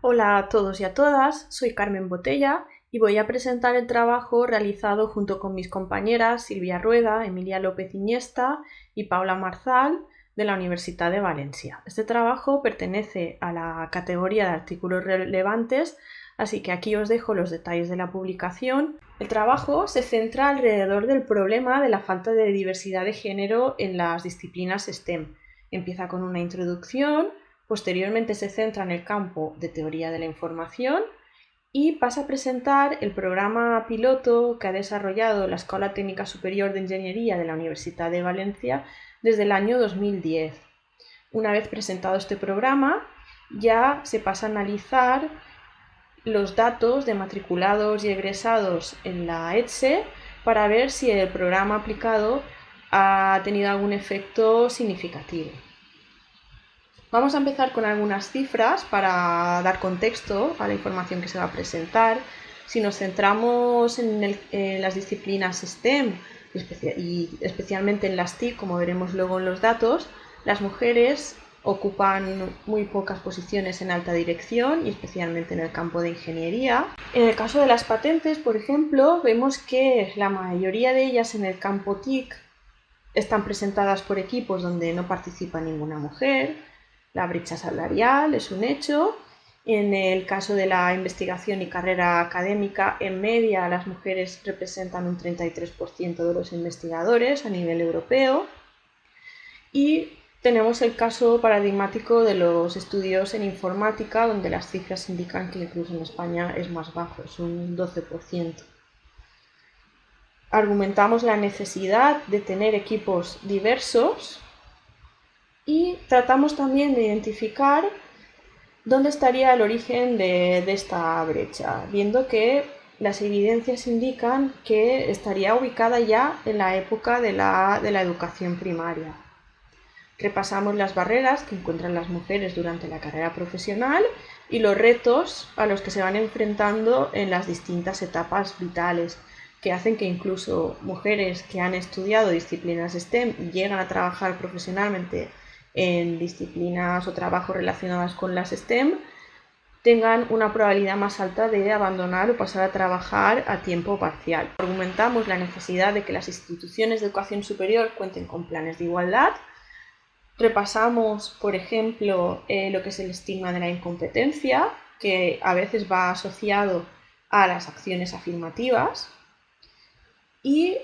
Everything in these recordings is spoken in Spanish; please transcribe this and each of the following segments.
Hola a todos y a todas, soy Carmen Botella y voy a presentar el trabajo realizado junto con mis compañeras Silvia Rueda, Emilia López Iniesta y Paula Marzal de la Universidad de Valencia. Este trabajo pertenece a la categoría de artículos relevantes, así que aquí os dejo los detalles de la publicación. El trabajo se centra alrededor del problema de la falta de diversidad de género en las disciplinas STEM. Empieza con una introducción. Posteriormente se centra en el campo de teoría de la información y pasa a presentar el programa piloto que ha desarrollado la Escuela Técnica Superior de Ingeniería de la Universidad de Valencia desde el año 2010. Una vez presentado este programa, ya se pasa a analizar los datos de matriculados y egresados en la ETSE para ver si el programa aplicado ha tenido algún efecto significativo. Vamos a empezar con algunas cifras para dar contexto a la información que se va a presentar. Si nos centramos en las disciplinas STEM y especialmente en las TIC, como veremos luego en los datos, las mujeres ocupan muy pocas posiciones en alta dirección y especialmente en el campo de ingeniería. En el caso de las patentes, por ejemplo, vemos que la mayoría de ellas en el campo TIC están presentadas por equipos donde no participa ninguna mujer. La brecha salarial es un hecho. En el caso de la investigación y carrera académica, en media las mujeres representan un 33% de los investigadores a nivel europeo. Y tenemos el caso paradigmático de los estudios en informática, donde las cifras indican que incluso en España es más bajo, es un 12%. Argumentamos la necesidad de tener equipos diversos y tratamos también de identificar dónde estaría el origen de esta brecha, viendo que las evidencias indican que estaría ubicada ya en la época de la educación primaria. Repasamos las barreras que encuentran las mujeres durante la carrera profesional y los retos a los que se van enfrentando en las distintas etapas vitales, que hacen que incluso mujeres que han estudiado disciplinas STEM y llegan a trabajar profesionalmente en disciplinas o trabajos relacionados con las STEM tengan una probabilidad más alta de abandonar o pasar a trabajar a tiempo parcial. Argumentamos la necesidad de que las instituciones de educación superior cuenten con planes de igualdad. Repasamos, por ejemplo, lo que es el estigma de la incompetencia, que a veces va asociado a las acciones afirmativas. Y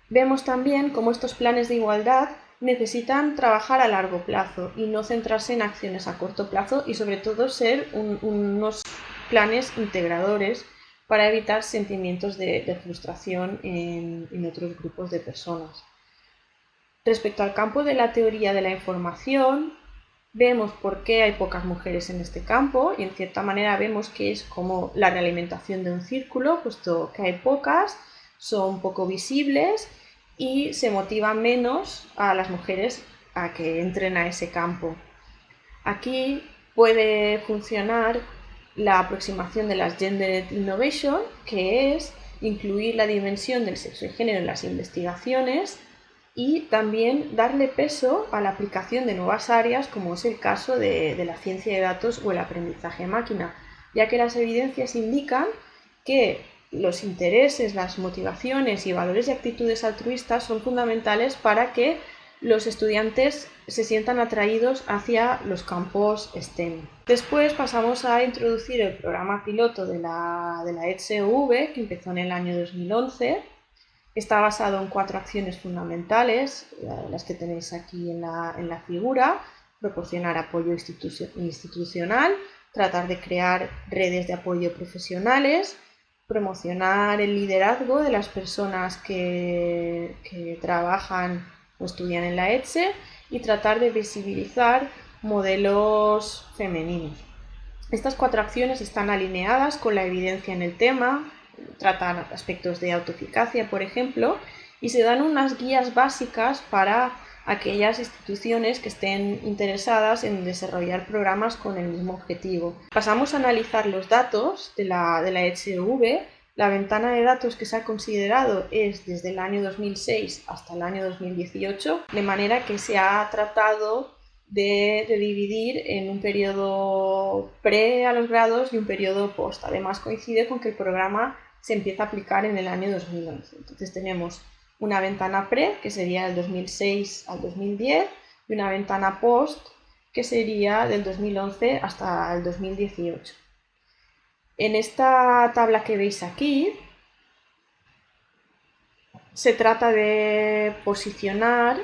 vemos también cómo estos planes de igualdad necesitan trabajar a largo plazo y no centrarse en acciones a corto plazo y sobre todo ser unos planes integradores para evitar sentimientos de frustración en otros grupos de personas. Respecto al campo de la teoría de la información, vemos por qué hay pocas mujeres en este campo y en cierta manera vemos que es como la realimentación de un círculo, puesto que hay pocas, son poco visibles y se motiva menos a las mujeres a que entren a ese campo. Aquí puede funcionar la aproximación de las Gendered Innovation, que es incluir la dimensión del sexo y género en las investigaciones y también darle peso a la aplicación de nuevas áreas, como es el caso de la ciencia de datos o el aprendizaje máquina, ya que las evidencias indican que los intereses, las motivaciones y valores y actitudes altruistas son fundamentales para que los estudiantes se sientan atraídos hacia los campos STEM. Después pasamos a introducir el programa piloto de la ETSE-UV, que empezó en el año 2011. Está basado en 4 acciones fundamentales, las que tenéis aquí en la figura: proporcionar apoyo institucional, tratar de crear redes de apoyo profesionales, promocionar el liderazgo de las personas que trabajan o estudian en la ETSE y tratar de visibilizar modelos femeninos. Estas 4 acciones están alineadas con la evidencia en el tema, tratan aspectos de autoeficacia, por ejemplo, y se dan unas guías básicas para aquellas instituciones que estén interesadas en desarrollar programas con el mismo objetivo. Pasamos a analizar los datos de la ETSE-UV. La ventana de datos que se ha considerado es desde el año 2006 hasta el año 2018, de manera que se ha tratado de dividir en un periodo pre a los grados y un periodo post. Además coincide con que el programa se empieza a aplicar en el año 2011. Entonces tenemos una ventana pre, que sería del 2006 al 2010, y una ventana post, que sería del 2011 hasta el 2018. En esta tabla que veis aquí, se trata de posicionar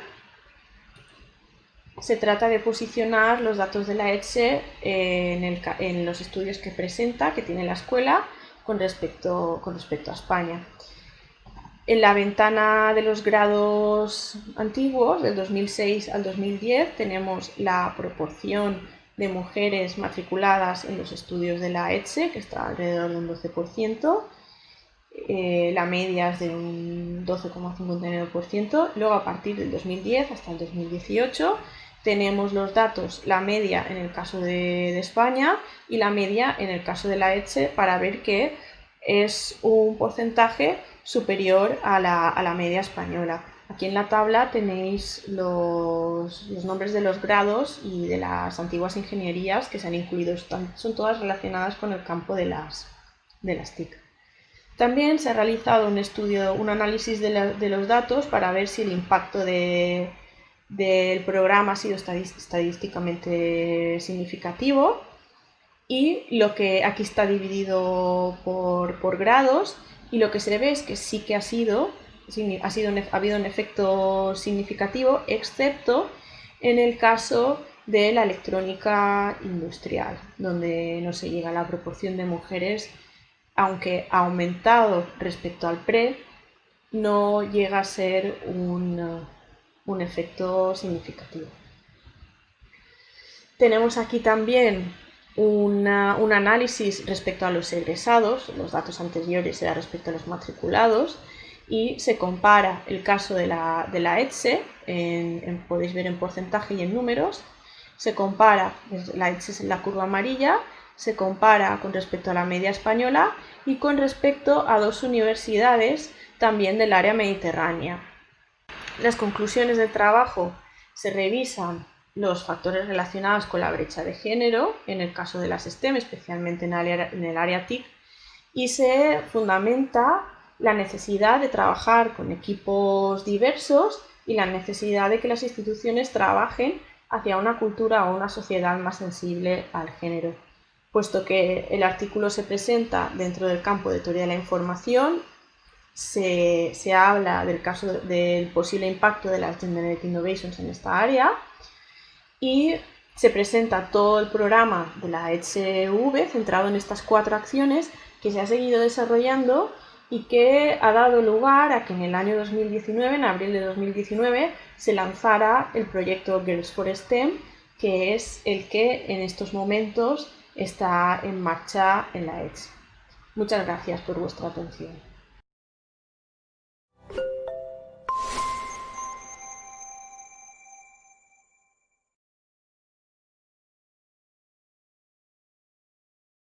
los datos de la ETSE en los estudios que presenta, que tiene la escuela, con respecto a España. En la ventana de los grados antiguos, del 2006 al 2010, tenemos la proporción de mujeres matriculadas en los estudios de la ETSE, que está alrededor de un 12%. La media es de un 12,59%. Luego, a partir del 2010 hasta el 2018, tenemos los datos, la media en el caso de España y la media en el caso de la ETSE, para ver que es un porcentaje superior a la media española. Aquí en la tabla tenéis los nombres de los grados y de las antiguas ingenierías que se han incluido. Son todas relacionadas con el campo de las TIC. También se ha realizado un análisis de los datos para ver si el impacto del programa ha sido estadísticamente significativo, y lo que aquí está dividido por grados, y lo que se ve es que sí que ha habido un efecto significativo, excepto en el caso de la electrónica industrial, donde no se llega a la proporción de mujeres, aunque ha aumentado respecto al pre, no llega a ser un efecto significativo. Tenemos aquí también un análisis respecto a los egresados. Los datos anteriores eran respecto a los matriculados, y se compara el caso de la ETSE, podéis ver en porcentaje y en números. Se compara, la ETSE es la curva amarilla, se compara con respecto a la media española y con respecto a dos universidades también del área mediterránea. Las conclusiones del trabajo: se revisan los factores relacionados con la brecha de género en el caso de las STEM, especialmente en el área TIC, y se fundamenta la necesidad de trabajar con equipos diversos y la necesidad de que las instituciones trabajen hacia una cultura o una sociedad más sensible al género. Puesto que el artículo se presenta dentro del campo de teoría de la información, se habla del posible impacto de las Gender Innovations en esta área, y se presenta todo el programa de la ETSE-V centrado en estas 4 acciones que se ha seguido desarrollando y que ha dado lugar a que en el año 2019, en abril de 2019, se lanzara el proyecto Girls for STEM, que es el que en estos momentos está en marcha en la ETSE. Muchas gracias por vuestra atención.